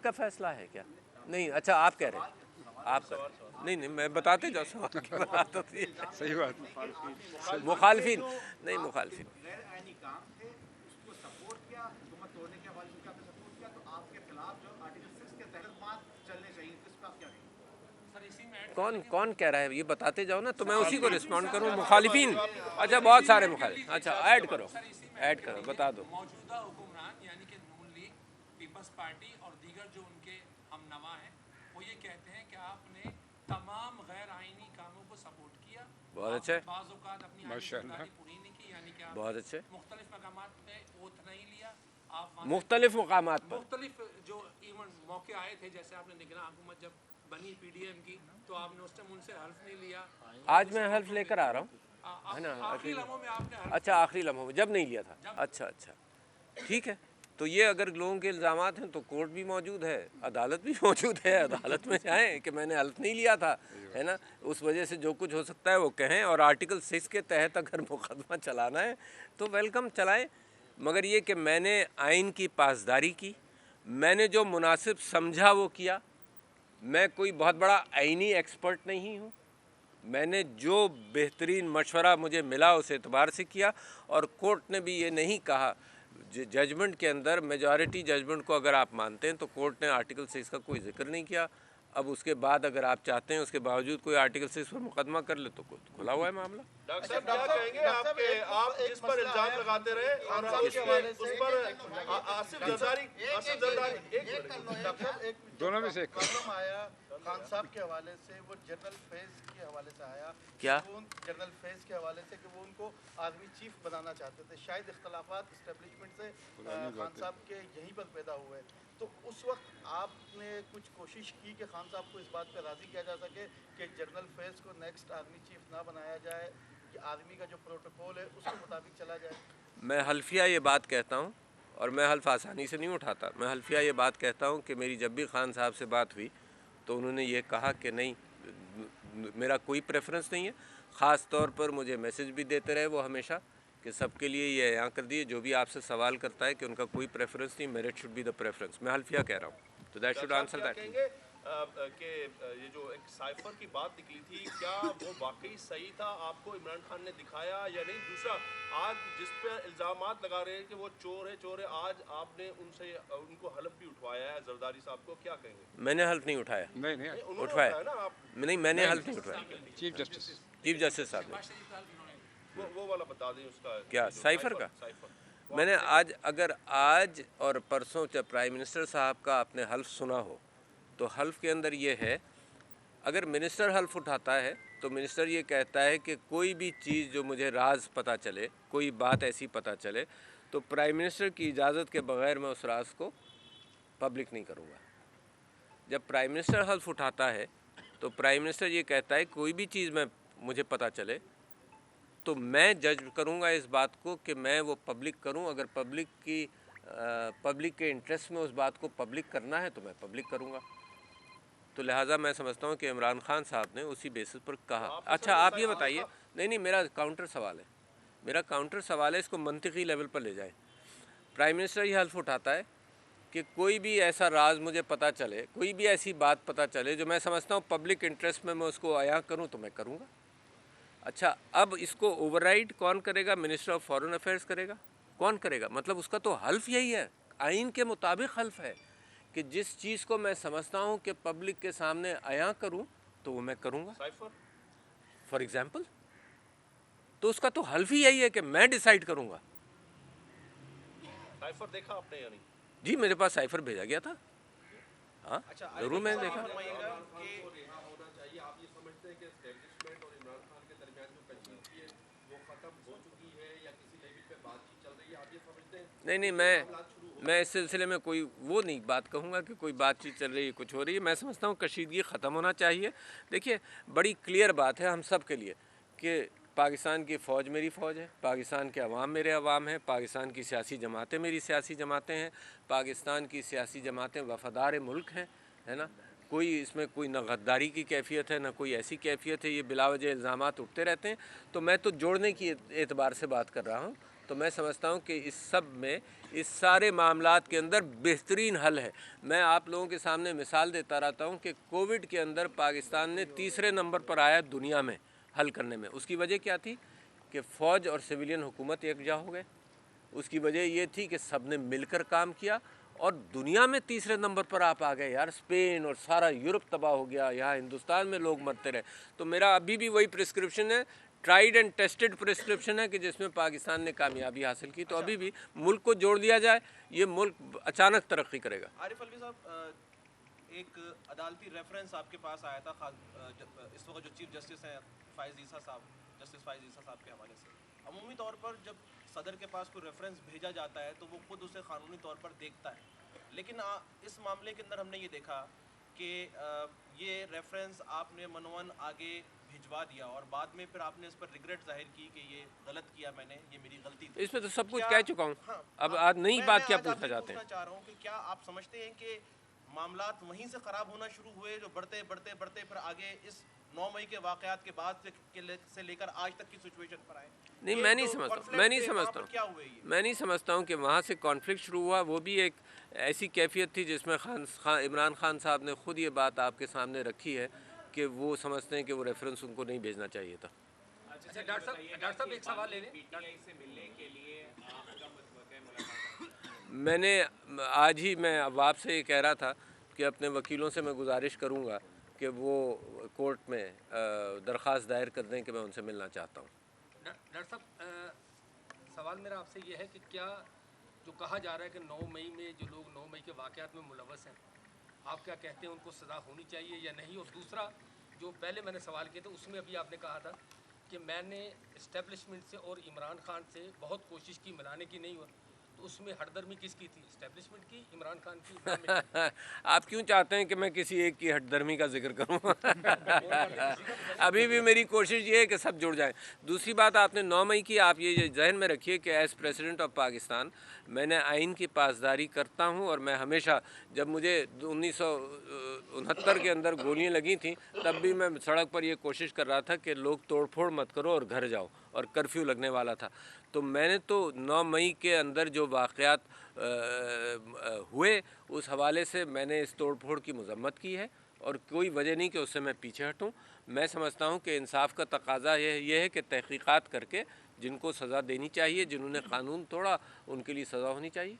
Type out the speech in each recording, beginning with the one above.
Court کا فیصلہ ہے کیا؟ نہیں، اچھا آپ کہہ رہے ہیں، آپ کہہ رہے ہیں، نہیں میں بتاتے جاؤ سوال کی بات ہوتی ہے. صحیح بات. مخالفین نہیں، مخالفین غیر آئینی کام تھے اس کو سپورٹ کیا، حکومت توڑنے کے حوالے سے آپ نے سپورٹ کیا، تو آپ کے خلاف جو آرٹیکل 6 کے تحت بات چلنے چاہیے، اس پہ آپ کیا کہیں گے؟ کون کہہ رہا ہے یہ بتاتے جاؤ نا، تو میں اسی کو رسپونڈ کروں. مخالفین، اچھا بہت سارے مخالف، اچھا ایڈ کرو بتا دو. موجودہ حکمران یعنی کہ نون لیگ، پیپلز پارٹی اور دیگر جو ان کے ہم نوا ہیں، وہ یہ کہتے ہیں کہ آپ نے تمام غیر آئینی کاموں کو سپورٹ کیا. بہت اچھے، بعض اوقات اپنی آئینی پوری نہیں کی، یعنی کہ آپ بہت اچھے. مختلف مقامات پہ اوتھ نہیں لیا. آپ مختلف مقامات پر مختلف جو ایون موقع آئے تھے، جیسے آپ نے نگراں حکومت جب بنی پی ڈی ایم کی، تو آپ نے اس ٹائم ان سے حلف نہیں لیا. آج میں حلف لے کر آ رہا ہوں، ہے نا. آخری لمحوں میں آپ نے اچھا آخری لمحوں میں جب نہیں لیا تھا، اچھا ٹھیک ہے. تو یہ اگر لوگوں کے الزامات ہیں تو کورٹ بھی موجود ہے، عدالت بھی موجود ہے، عدالت میں جائیں کہ میں نے حلف نہیں لیا تھا، ہے نا. اس وجہ سے جو کچھ ہو سکتا ہے وہ کہیں، اور آرٹیکل 6 کے تحت اگر مقدمہ چلانا ہے تو ویلکم چلائیں. مگر یہ کہ میں نے آئین کی پاسداری کی، میں نے جو مناسب سمجھا وہ کیا. میں کوئی بہت بڑا آئینی ایکسپرٹ نہیں ہوں، میں نے جو بہترین مشورہ مجھے ملا اس اعتبار سے کیا. اور کورٹ نے بھی یہ نہیں کہا، ججمنٹ کے اندر میجارٹی ججمنٹ کو اگر آپ مانتے ہیں تو کورٹ نے آرٹیکل 6 کا کوئی ذکر نہیں کیا. اب اس کے بعد اگر آپ چاہتے ہیں اس کے باوجود کوئی آرٹیکل 6 پر مقدمہ کر لے تو کھلا ہوا ہے معاملہ. ڈاکٹر صاحب کیا کہیں گے آپ جس پر الزام لگاتے رہے اور اس پر آصف زرداری دونوں میں سے آیا خان صاحب کے حوالے سے، وہ جنرل فیض کے حوالے سے آیا، کیا جنرل فیض کے حوالے سے کہ وہ ان کو آرمی چیف بنانا چاہتے تھے. شاید اختلافات اسٹیبلشمنٹ سے خان صاحب کے یہیں پر پیدا ہوئے. تو اس وقت آپ نے کچھ کوشش کی کہ خان صاحب کو اس بات پہ راضی کیا جا سکے کہ جنرل فیض کو نیکسٹ آرمی چیف نہ بنایا جائے، کہ آرمی کا جو پروٹوکول ہے اس کے مطابق چلا جائے؟ میں حلفیہ یہ بات کہتا ہوں، اور میں حلف آسانی سے نہیں اٹھاتا. میں حلفیہ یہ بات کہتا ہوں کہ میری جب بھی خان صاحب سے بات ہوئی تو انہوں نے یہ کہا کہ نہیں، میرا کوئی پریفرنس نہیں ہے. خاص طور پر مجھے میسج بھی دیتے رہے وہ ہمیشہ کہ سب کے لیے یہ اعلان کر دیے جو بھی آپ سے سوال کرتا ہے کہ ان کا کوئی پریفرنس نہیں، merit should be the preference. میں حلفیہ کہہ رہا ہوں، تو دیٹ شوڈ آنسر دیٹ. کہ یہ جو ایک سائفر کی بات نکلی تھی، کیا وہ واقعی صحیح تھا؟ آپ کو عمران خان نے دکھایا یا نہیں؟ دوسرا، آج جس پہ الزامات لگا رہے ہیں کہ وہ چور ہے، آج آپ نے ان کو حلف بھی اٹھوایا ہے زرداری صاحب کو، کیا کہیں گے؟ میں نے حلف نہیں اٹھایا، اٹھوایا نہیں، میں نے حلف نہیں اٹھوایا. چیف جسٹس صاحب نے وہ والا بتا دیں اس کا کیا سائفر کا. میں نے آج اور پرسوں جب پرائم منسٹر صاحب کا آپ نے حلف سنا ہو تو حلف کے اندر یہ ہے، اگر منسٹر حلف اٹھاتا ہے تو منسٹر یہ کہتا ہے کہ کوئی بھی چیز جو مجھے راز پتہ چلے، کوئی بات ایسی پتہ چلے تو پرائم منسٹر کی اجازت کے بغیر میں اس راز کو پبلک نہیں کروں گا. جب پرائم منسٹر حلف اٹھاتا ہے تو پرائم منسٹر یہ کہتا ہے کوئی بھی چیز مجھے پتہ چلے تو میں جج کروں گا اس بات کو کہ میں وہ پبلک کروں. اگر پبلک کے انٹرسٹ میں اس بات کو پبلک کرنا ہے تو میں پبلک کروں گا. تو لہٰذا میں سمجھتا ہوں کہ عمران خان صاحب نے اسی بیسس پر کہا. اچھا آپ یہ بتائیے، نہیں میرا کاؤنٹر سوال ہے، اس کو منطقی لیول پر لے جائیں. پرائم منسٹر یہ حلف اٹھاتا ہے کہ کوئی بھی ایسا راز مجھے پتہ چلے، کوئی بھی ایسی بات پتہ چلے جو میں سمجھتا ہوں پبلک انٹرسٹ میں اس کو عیاں کروں تو میں کروں گا. اچھا اب اس کو اوور رائڈ کون کرے گا؟ منسٹر آف فارن افیئرس کرے گا. کون کرے گا؟ مطلب اس کا تو حلف یہی ہے، آئین کے مطابق حلف ہے کہ جس چیز کو میں سمجھتا ہوں کہ پبلک کے سامنے عیاں کروں تو وہ میں کروں گا. فار ایگزامپل، تو اس کا تو حلف ہی یہی ہے کہ میں ڈیسائیڈ کروں گا. سائفر دیکھا آپ نے یا نہیں؟ جی میرے پاس سائفر بھیجا گیا تھا، ہاں ضرور میں نے دیکھا. نہیں میں اس سلسلے میں کوئی وہ نہیں بات کہوں گا کہ کوئی بات چیت چل رہی ہے، کچھ ہو رہی ہے. میں سمجھتا ہوں کشیدگی ختم ہونا چاہیے. دیکھیے بڑی کلیئر بات ہے ہم سب کے لیے کہ پاکستان کی فوج میری فوج ہے، پاکستان کے عوام میرے عوام ہیں، پاکستان کی سیاسی جماعتیں میری سیاسی جماعتیں ہیں، پاکستان کی سیاسی جماعتیں وفادار ملک ہیں، ہے نا. اس میں کوئی نہ غداری کی کیفیت ہے نہ کوئی ایسی کیفیت ہے. یہ بلا وجہ الزامات اٹھتے رہتے ہیں، تو میں تو جوڑنے کی اعتبار سے بات کر رہا ہوں. تو تو میں سمجھتا ہوں کہ اس سب میں اس سارے معاملات کے اندر بہترین حل ہے. میں آپ لوگوں کے سامنے مثال دیتا رہتا ہوں کہ کووڈ کے اندر پاکستان نے تیسرے نمبر پر آیا دنیا میں حل کرنے میں. اس کی وجہ کیا تھی کہ فوج اور سویلین حکومت یکجا ہو گئے. اس کی وجہ یہ تھی کہ سب نے مل کر کام کیا اور دنیا میں تیسرے نمبر پر آپ آ گئے یار. اسپین اور سارا یورپ تباہ ہو گیا, یہاں ہندوستان میں لوگ مرتے رہے. تو میرا ابھی بھی وہی پرسکرپشن ہے, ٹرائیڈ اینڈ ٹیسٹڈ پرسکرپشن ہے کہ جس میں پاکستان نے کامیابی حاصل کی. تو ابھی بھی ملک کو جوڑ دیا جائے, یہ ملک اچانک ترقی کرے گا. عارف الوی صاحب, ایک عدالتی ریفرنس آپ کے پاس آیا تھا اس وقت جو چیف جسٹس ہیں فائز عیسیٰ صاحب, جسٹس فائز عیسیٰ صاحب کے حوالے سے. عمومی طور پر جب صدر کے پاس کوئی ریفرنس بھیجا جاتا ہے تو وہ خود اسے قانونی طور پر دیکھتا ہے, لیکن اس معاملے کے اندر ہم نے یہ دیکھا کہ یہ ریفرنس آپ نے منون آگے بھجوا دیا اور بعد میں پھر آپ نے اس پر ریگریٹ ظاہر کی کہ یہ غلط کیا میں نے, یہ میری غلطی تھی. اس میں تو سب کچھ کہہ چکا ہوں. اب آج نئی بات کیا پوچھنا چاہتے ہیں؟ میں چاہ رہا ہوں کہ کیا آپ سمجھتے ہیں کہ معاملات وہیں سے خراب ہونا شروع ہوئے جو بڑھتے بڑھتے بڑھتے پھر آگے اس 9 مئی کے واقعات کے بعد سے لے کر آج تک کی سچویشن پر آئے؟ نہیں, میں نہیں سمجھتا ہوں کہ وہاں سے کانفلکٹ شروع ہوا. وہ بھی ایک ایسی کیفیت تھی جس میں عمران خان صاحب نے خود یہ بات آپ کے سامنے رکھی ہے کہ وہ سمجھتے ہیں کہ وہ ریفرنس ان کو نہیں بھیجنا چاہیے تھا. اچھا ڈاکٹر صاحب ایک سوال لے لیں. میں نے آج ہی میں اب آپ سے یہ کہہ رہا تھا کہ اپنے وکیلوں سے میں گزارش کروں گا کہ وہ کورٹ میں درخواست دائر کر دیں کہ میں ان سے ملنا چاہتا ہوں. ڈاکٹر صاحب, سوال میرا آپ سے یہ ہے کہ کیا جو کہا جا رہا ہے کہ 9 مئی میں جو لوگ 9 مئی کے واقعات میں ملوث ہیں, آپ کیا کہتے ہیں ان کو سزا ہونی چاہیے یا نہیں؟ اور دوسرا جو پہلے میں نے سوال کیا تھا اس میں ابھی آپ نے کہا تھا کہ میں نے اسٹیبلشمنٹ سے اور عمران خان سے بہت کوشش کی, ملانے کی نہیں ہوا, تو اس میں ہٹدرمی کس کی تھی, اسٹیبلشمنٹ کی, عمران خان کی؟ آپ کیوں چاہتے ہیں کہ میں کسی ایک کی ہٹ درمی کا ذکر کروں؟ ابھی بھی میری کوشش یہ ہے کہ سب جڑ جائیں. دوسری بات آپ نے 9 مئی کی, آپ یہ ذہن میں رکھیے کہ ایز پریزیڈنٹ آف پاکستان میں نے آئین کی پاسداری کرتا ہوں, اور میں ہمیشہ, جب مجھے 1969 کے اندر گولیاں لگی تھیں تب بھی میں سڑک پر یہ کوشش کر رہا تھا کہ لوگ توڑ پھوڑ مت کرو اور گھر جاؤ, اور کرفیو لگنے والا تھا. تو میں نے تو 9 مئی کے اندر جو واقعات ہوئے اس حوالے سے میں نے اس توڑ پھوڑ کی مذمت کی ہے, اور کوئی وجہ نہیں کہ اس سے میں پیچھے ہٹوں. میں سمجھتا ہوں کہ انصاف کا تقاضا یہ ہے کہ تحقیقات کر کے جن کو سزا دینی چاہیے, جنہوں نے قانون توڑا ان کے لیے سزا ہونی چاہیے.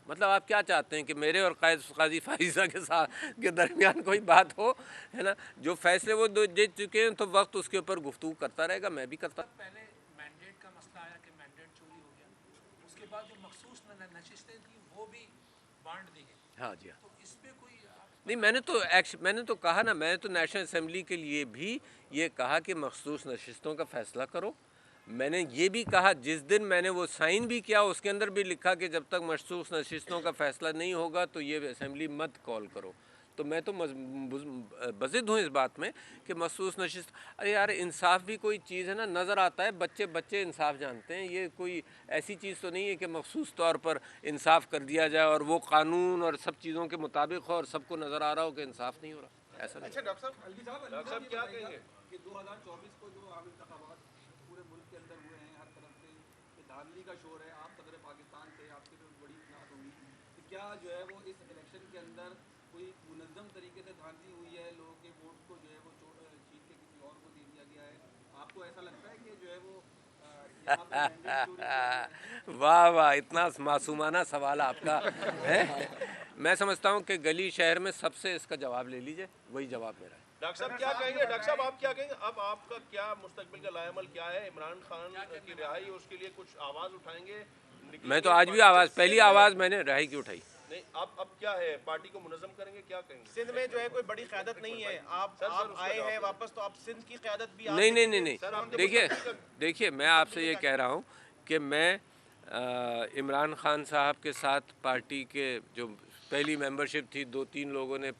مطلب آپ کیا چاہتے ہیں کہ میرے اور قاضی فائزہ کے درمیان کوئی بات ہو, ہے نا؟ جو فیصلے وہ دے چکے ہیں تو وقت اس کے اوپر گفتگو کرتا رہے گا, میں بھی کرتا. پہلے مینڈیٹ کا مسئلہ آیا کہ مینڈیٹ چوری ہو گیا, اس کے بعد جو مخصوص نشستیں تھیں وہ بھی بانٹ دی گئی. ہاں جی ہاں. تو اس پہ کوئی نہیں, میں نے تو کہا نا, میں نے تو نیشنل اسمبلی کے لیے بھی یہ کہا کہ مخصوص نشستوں کا فیصلہ کرو. میں نے یہ بھی کہا, جس دن میں نے وہ سائن بھی کیا اس کے اندر بھی لکھا کہ جب تک مخصوص نشستوں کا فیصلہ نہیں ہوگا تو یہ اسمبلی مت کال کرو. تو میں تو بضد ہوں اس بات میں کہ مخصوص نشست, ارے یار انصاف بھی کوئی چیز ہے نا, نظر آتا ہے, بچے انصاف جانتے ہیں. یہ کوئی ایسی چیز تو نہیں ہے کہ مخصوص طور پر انصاف کر دیا جائے اور وہ قانون اور سب چیزوں کے مطابق ہو اور سب کو نظر آ رہا ہو کہ انصاف نہیں ہو رہا. ایسا نہیں. اچھا ڈاکٹر صاحب کیا کہیں گے کہ 2024 کو جو عام انتخابات پورے ملک کے اندر ہوئے ہیں, ہر طرف سے یہ دھاندلی کا شور ہے, آپ صدر پاکستان تھے, آپ سے جو بڑی اطلاعات ہوئی کہ کیا جو ہے وہ اس الیکشن کے اندر کوئی منظم طریقے سے دھاندلی ہوئی ہے, لوگوں کے ووٹ کو جو ہے وہ چھین کے کسی اور کو دے دیا گیا ہے؟ آپ کو ایسا لگتا ہے کہ جو ہے وہ واہ واہ, اتنا معصومانہ سوال آپ کا ہے. میں سمجھتا ہوں کہ گلی شہر میں سب سے اس کا جواب لے لیجئے, وہی جواب میرا ہے. ڈاکٹر صاحب کیا کہیں گے؟ ڈاکٹر صاحب آپ کیا کہیں گے؟ اب آپ کا کیا مستقبل کا لائے عمل کیا ہے؟ عمران خان کی رہائی, اس کے لیے کچھ آواز اٹھائیں گے؟ میں تو آج بھی پہلی آواز میں نے رہائی کی اٹھائی. نہیں, اب کیا ہے, پارٹی کو منظم کریں گے, کیا کہیں گے؟ سندھ میں جو ہے کوئی بڑی قیادت نہیں ہے, آپ آئے ہیں واپس تو آپ سندھ کی قیادت بھی نہیں. دیکھیے میں آپ سے یہ کہہ رہا ہوں کہ میں عمران خان صاحب کے ساتھ پارٹی کے جو پہلی ممبرشپ تھی 2-3 لوگوں نے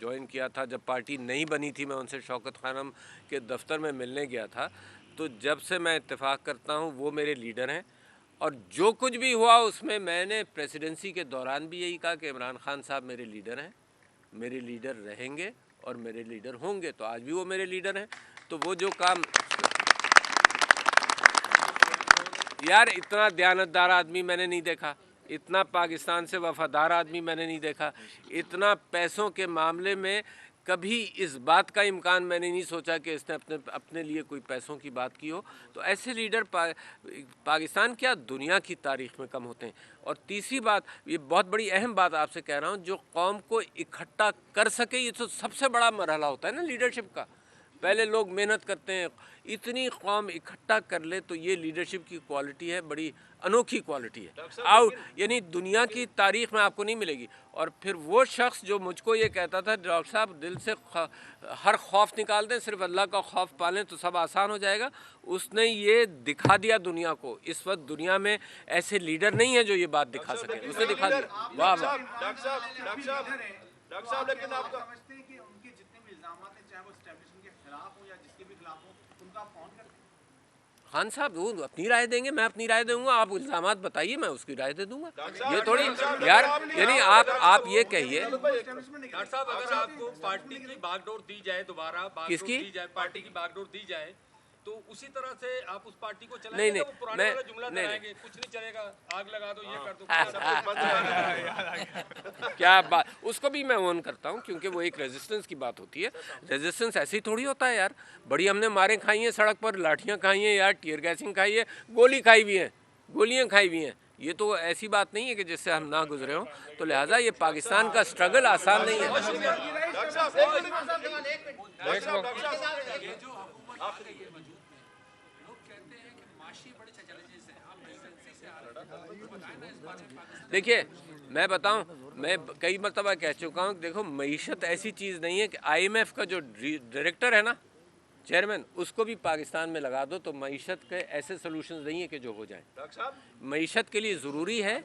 جوائن کیا تھا. جب پارٹی نہیں بنی تھی میں ان سے شوکت خانم کے دفتر میں ملنے گیا تھا. تو جب سے میں اتفاق کرتا ہوں وہ میرے لیڈر ہیں, اور جو کچھ بھی ہوا اس میں نے پریسیڈنسی کے دوران بھی یہی کہا کہ عمران خان صاحب میرے لیڈر ہیں, میرے لیڈر رہیں گے, اور میرے لیڈر ہوں گے، تو آج بھی وہ میرے لیڈر ہیں. تو وہ جو کام یار اتنا دیانتدار آدمی میں نے نہیں دیکھا، اتنا پاکستان سے وفادار آدمی میں نے نہیں دیکھا، اتنا پیسوں کے معاملے میں کبھی اس بات کا امکان میں نے نہیں سوچا کہ اس نے اپنے لیے کوئی پیسوں کی بات کی ہو. تو ایسے لیڈر پاکستان کیا دنیا کی تاریخ میں کم ہوتے ہیں. اور تیسری بات، یہ بہت بڑی اہم بات آپ سے کہہ رہا ہوں، جو قوم کو اکٹھا کر سکے، یہ تو سب سے بڑا مرحلہ ہوتا ہے نا لیڈرشپ کا. پہلے لوگ محنت کرتے ہیں، اتنی قوم اکٹھا کر لے تو یہ لیڈرشپ کی کوالٹی ہے، بڑی انوکھی کوالٹی ہے، یعنی دنیا کی تاریخ میں آپ کو نہیں ملے گی. اور پھر وہ شخص جو مجھ کو یہ کہتا تھا ڈاکٹر صاحب دل سے ہر خوف نکال دیں، صرف اللہ کا خوف پالیں تو سب آسان ہو جائے گا، اس نے یہ دکھا دیا دنیا کو. اس وقت دنیا میں ایسے لیڈر نہیں ہیں جو یہ بات دکھا سکیں، اس نے دکھا دیا. واہ واہ. ڈاکٹر صاحب لیکن آپ کا سمجھتے ہیں کہ ان کے جتنے بھی الزامات ہیں، چاہے وہ اسٹیبلشمنٹ کے خلاف ہوں یا جس کے بھی خلاف ہوں، ان کا آپ کون کرتے ہیں؟ خان صاحب وہ اپنی رائے دیں گے، میں اپنی رائے دوں گا. آپ الزامات بتائیے، میں اس کی رائے دے دوں گا. یہ تھوڑی یار، یعنی آپ یہ کہیے ڈاکٹر صاحب اگر آپ کو پارٹی کی باغ ڈور دی جائے، دوبارہ باغ کس ڈور کی؟ دی جائے، پارٹی کی باغ ڈور دی جائے، تو اسی طرح سے آپ اس پارٹی کو چلائیں نہیں گے؟ وہ پرانے میں والا جملہ نہیں دہرائیں گے، کچھ نہیں چلے گا، آگ لگا دو، یہ کر دو. کیا بات، اس کو بھی میں اون کرتا ہوں کیونکہ وہ ایک ریزسٹنس کی بات ہوتی ہے. ریزسٹنس ایسے ہی تھوڑی ہوتا ہے یار. بڑی ہم نے ماریں کھائی ہیں سڑک پر، لاٹھیاں کھائی ہیں یار، ٹیئر گیسنگ کھائی ہے، گولی کھائی ہوئی ہیں، گولیاں کھائی ہوئی ہیں. یہ تو ایسی بات نہیں ہے کہ جس سے ہم نہ گزرے ہوں. تو لہٰذا یہ پاکستان کا اسٹرگل آسان نہیں ہے. دیکھیے میں بتاؤں، میں کئی مرتبہ کہہ چکا ہوں کہ دیکھو معیشت ایسی چیز نہیں ہے کہ آئی ایم ایف کا جو ڈائریکٹر ہے نا، چیئرمین، اس کو بھی پاکستان میں لگا دو تو معیشت کے ایسے سلوشنز نہیں ہیں کہ جو ہو جائیں. معیشت کے لیے ضروری ہے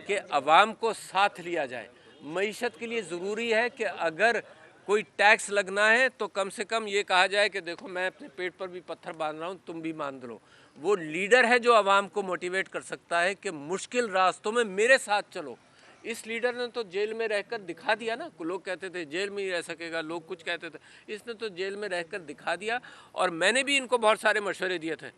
کہ عوام کو ساتھ لیا جائے. معیشت کے لیے ضروری ہے کہ اگر کوئی ٹیکس لگنا ہے تو کم سے کم یہ کہا جائے کہ دیکھو میں اپنے پیٹ پر بھی پتھر باندھ رہا ہوں، تم بھی باندھ لو. وہ لیڈر ہے جو عوام کو موٹیویٹ کر سکتا ہے کہ مشکل راستوں میں میرے ساتھ چلو. اس لیڈر نے تو جیل میں رہ کر دکھا دیا نا. لوگ کہتے تھے جیل میں ہی رہ سکے گا، لوگ کچھ کہتے تھے، اس نے تو جیل میں رہ کر دکھا دیا. اور میں نے بھی ان کو بہت سارے مشورے دیے تھے،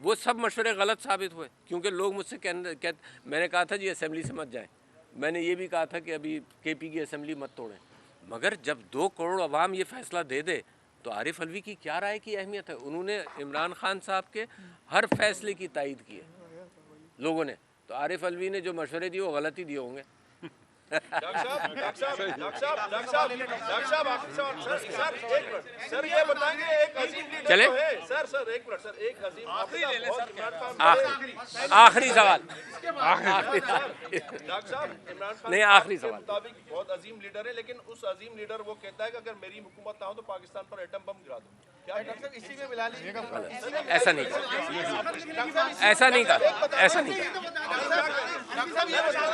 وہ سب مشورے غلط ثابت ہوئے کیونکہ لوگ مجھ سے میں نے کہا تھا جی اسمبلی سے مت جائیں. میں نے یہ بھی کہا تھا کہ ابھی کے پی کی اسمبلی مت توڑیں. مگر جب 2 کروڑ عوام یہ فیصلہ دے دے تو عارف الوی کی کیا رائے کی اہمیت ہے. انہوں نے عمران خان صاحب کے ہر فیصلے کی تائید کی ہے لوگوں نے. تو عارف الوی نے جو مشورے دیے وہ غلط ہی دیے ہوں گے. سر یہ بتائیں گے ایک عظیم لیڈر چلے سر ایک منٹ سر، ایک عظیم آخری سوال ڈاکٹر صاحب عمران خان نہیں، آخری سوال. مطابق بہت عظیم لیڈر ہے، لیکن اس عظیم لیڈر وہ کہتا ہے کہ اگر میری حکومت نہ ہو تو پاکستان پر ایٹم بم گرا دو. کیا ڈاکٹر صاحب اسی میں ملا لیجیے گا؟ ایسا نہیں کہا، ایسا نہیں کہا.